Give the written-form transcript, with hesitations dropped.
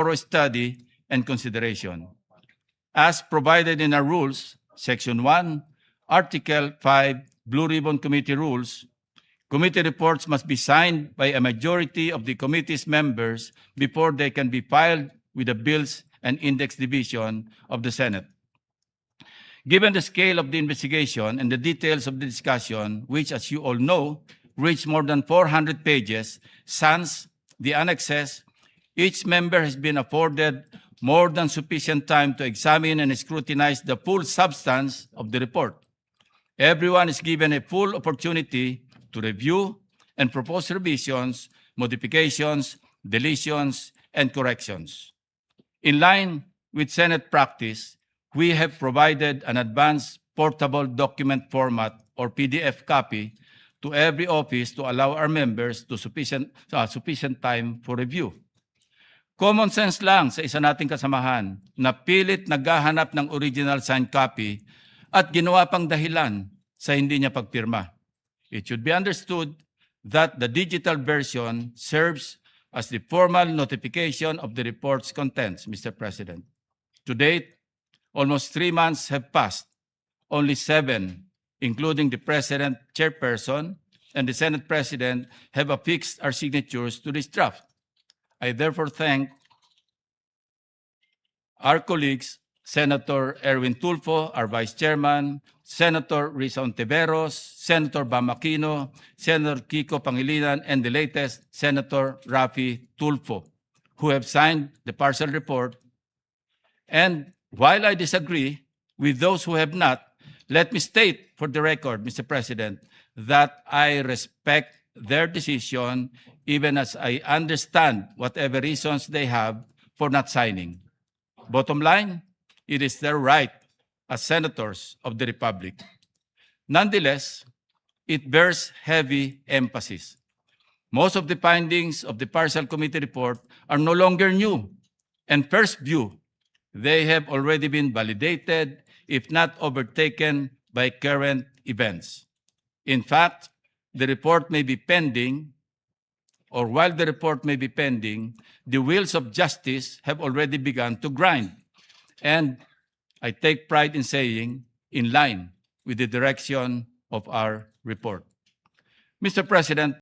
thorough study and consideration. As provided in our rules, Section 1, Article 5, Blue Ribbon Committee Rules, committee reports must be signed by a majority of the committee's members before they can be filed with the Bills and Index Division of the Senate. Given the scale of the investigation and the details of the discussion, which, as you all know, reached more than 400 pages, sans the annexes, each member has been afforded more than sufficient time to examine and scrutinize the full substance of the report. Everyone is given a full opportunity to review and propose revisions, modifications, deletions, and corrections. In line with Senate practice, we have provided an advanced portable document format or PDF copy to every office to allow our members to sufficient time for review. Common sense lang sa isa nating kasamahan na pilit naghahanap ng original signed copy at ginawa pang dahilan sa hindi niya pagpirma. It should be understood that the digital version serves as the formal notification of the report's contents, Mr. President. To date, almost 3 months have passed. Only 7, including the President, Chairperson, and the Senate President, have affixed our signatures to this draft. I therefore thank our colleagues, Senator Erwin Tulfo, our Vice Chairman, Senator Risa Ontiveros, Senator Bam Aquino, Senator Kiko Pangilinan, and the latest, Senator Rafi Tulfo, who have signed the partial report. And while I disagree with those who have not, let me state for the record, Mr. President, that I respect their decision, even as I understand whatever reasons they have for not signing. Bottom line, it is their right as senators of the Republic. Nonetheless, it bears heavy emphasis. Most of the findings of the partial committee report are no longer new, and first view, they have already been validated, if not overtaken, by current events. In fact, the report may be pending, or while the report may be pending, the wheels of justice have already begun to grind. And I take pride in saying, in line with the direction of our report. Mr. President,